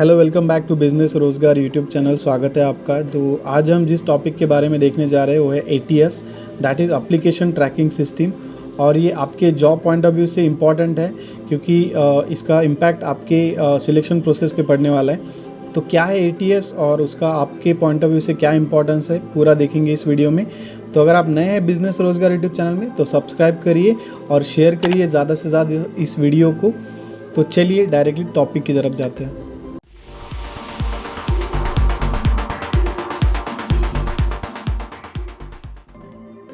Hello, welcome back to business रोज़गार YouTube channel. स्वागत है आपका। तो आज हम जिस टॉपिक के बारे में देखने जा रहे हैं वो है ATS, that is application tracking system. और ये आपके जॉब पॉइंट ऑफ व्यू से इम्पॉर्टेंट है क्योंकि इसका इम्पैक्ट आपके सिलेक्शन प्रोसेस पे पड़ने वाला है। तो क्या है ATS और उसका आपके पॉइंट ऑफ व्यू से क्या इंपॉर्टेंस है, पूरा देखेंगे इस वीडियो में। तो अगर आप नए हैं बिज़नेस रोज़गार यूट्यूब चैनल में तो सब्सक्राइब करिए और शेयर करिए ज़्यादा से ज़्यादा इस वीडियो को। तो चलिए डायरेक्टली टॉपिक की तरफ जाते हैं।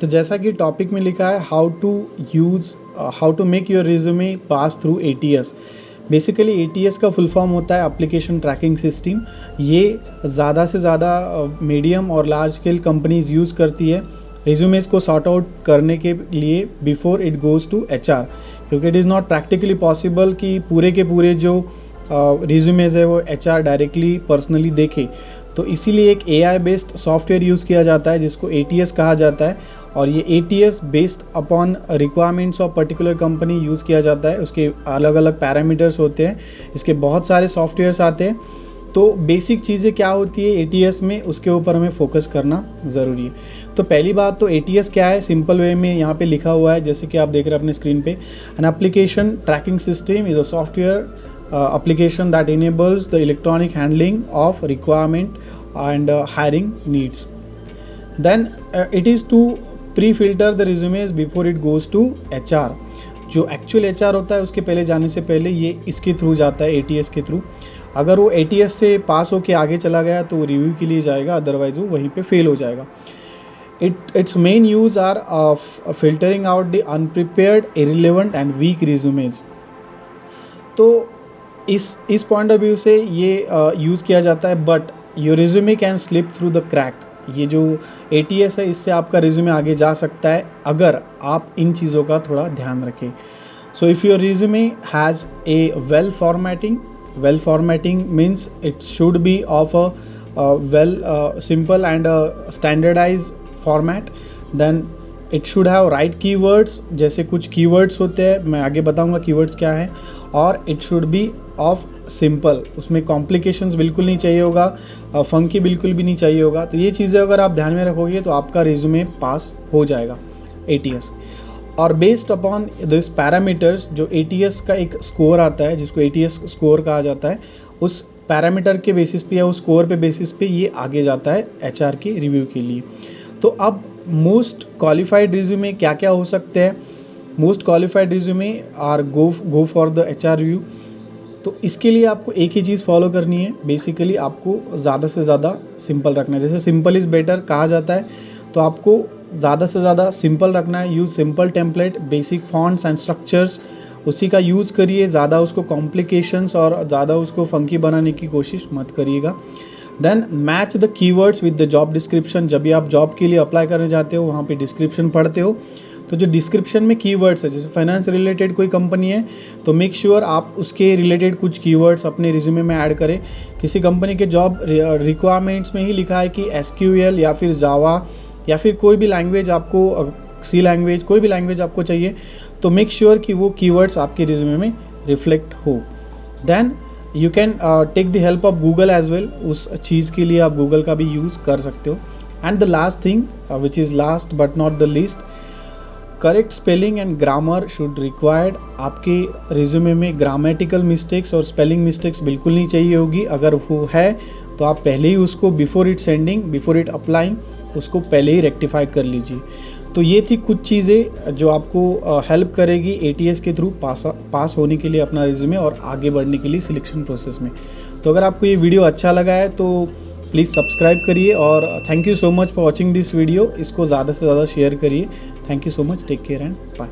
तो जैसा कि टॉपिक में लिखा है how to make your resume pass through ATS। Basically ATS का फुल फॉर्म होता है एप्लीकेशन ट्रैकिंग सिस्टम। ये ज़्यादा से ज़्यादा मीडियम और लार्ज स्केल कंपनीज यूज़ करती है रिज्यूमेज़ को सॉर्ट आउट करने के लिए before it goes to HR, क्योंकि it is not practically possible कि पूरे के पूरे जो रिज्यूमेज़ है वो HR डायरेक्टली पर्सनली देखे। तो इसीलिए एक AI बेस्ड सॉफ्टवेयर यूज़ किया जाता है जिसको ATS कहा जाता है। और ये ATS based upon requirements of particular company use किया जाता है। उसके अलग अलग पैरामीटर्स होते हैं, इसके बहुत सारे सॉफ्टवेयर्स आते हैं। तो बेसिक चीज़ें क्या होती है ATS में, उसके ऊपर हमें फोकस करना ज़रूरी है। तो पहली बात तो ATS क्या है, सिंपल वे में यहाँ पे लिखा हुआ है जैसे कि आप देख रहे हैं अपने स्क्रीन पे। An application tracking system is a software application that enables the electronic handling of requirement and hiring needs. Then it is to pre-filter the resumes before it goes to HR. जो actual HR होता है उसके पहले जाने से पहले ये इसके थ्रू जाता है, ATS के थ्रू। अगर वो ATS से पास होके आगे चला गया तो वो रिव्यू के लिए जाएगा, अदरवाइज वो वहीं पे फेल हो जाएगा। Its main use are of filtering out the unprepared, irrelevant and weak resumes. तो इस पॉइंट ऑफ व्यू से ये यूज़ किया जाता है। But your resume can slip through the crack. ये जो ATS है इससे आपका रिज्यूमे आगे जा सकता है अगर आप इन चीज़ों का थोड़ा ध्यान रखें। So if your resume has a well formatting means it should be of a well simple and standardise format. Then it should have right keywords, जैसे कुछ कीवर्ड्स होते हैं, मैं आगे बताऊंगा कीवर्ड्स क्या है। और it should be of simple, उसमें कॉम्प्लिकेशंस बिल्कुल नहीं चाहिए होगा, फंकी बिल्कुल भी नहीं चाहिए होगा। तो ये चीज़ें अगर आप ध्यान में रखोगे तो आपका रिज्यूमे पास हो जाएगा ATS। और बेस्ड अपॉन दिस पैरामीटर्स, जो ATS का एक स्कोर आता है जिसको ATS स्कोर कहा जाता है, उस पैरामीटर के बेसिस पे या उस स्कोर पे बेसिस पे ये आगे जाता है HR के रिव्यू के लिए। तो अब मोस्ट क्वालिफाइड रिज्यूमे क्या क्या हो सकते हैं। Most qualified resume are go for the HR review. तो इसके लिए आपको एक ही चीज़ फॉलो करनी है, बेसिकली आपको ज़्यादा से ज़्यादा सिंपल रखना है। जैसे सिंपल इज़ बेटर कहा जाता है, तो आपको ज़्यादा से ज़्यादा सिंपल रखना है। Use simple template, basic fonts and structures, उसी का यूज़ करिए। ज़्यादा उसको कॉम्प्लिकेशंस और ज़्यादा उसको फंकी बनाने की कोशिश मत करिएगा। Then match the keywords with the job description. जब भी आप जॉब के लिए अप्लाई करने जाते हो वहाँ पे डिस्क्रिप्शन पढ़ते हो, तो जो डिस्क्रिप्शन में कीवर्ड्स है, जैसे फाइनेंस रिलेटेड कोई कंपनी है तो मेक श्योर आप उसके रिलेटेड कुछ कीवर्ड्स अपने रिज्यूमे में ऐड करें। किसी कंपनी के जॉब रिक्वायरमेंट्स में ही लिखा है कि SQL या फिर जावा या फिर कोई भी लैंग्वेज आपको, C लैंग्वेज, कोई भी लैंग्वेज आपको चाहिए, तो मेक श्योर कि वो कीवर्ड्स आपके रिज्यूमे में रिफ्लेक्ट हो। Then you can take the help of Google as well. उस चीज़ के लिए आप गूगल का भी यूज़ कर सकते हो। And the last thing which is last but not the least, correct spelling and grammar should required. आपके रिज्यूमे में ग्रामेटिकल मिस्टेक्स और स्पेलिंग मिस्टेक्स बिल्कुल नहीं चाहिए होगी। अगर वो है तो आप पहले ही उसको बिफोर इट अप्लाइंग उसको पहले ही रेक्टिफाई कर लीजिए। तो ये थी कुछ चीज़ें जो आपको हेल्प करेगी ATS के थ्रू पास होने के लिए अपना रिज्यूमे और आगे बढ़ने के लिए सिलेक्शन प्रोसेस में। तो अगर आपको ये वीडियो अच्छा लगा है तो प्लीज़ सब्सक्राइब करिए और thank you so much for watching this video. इसको ज़्यादा से ज़्यादा शेयर करिए। Thank you so much, take care and bye.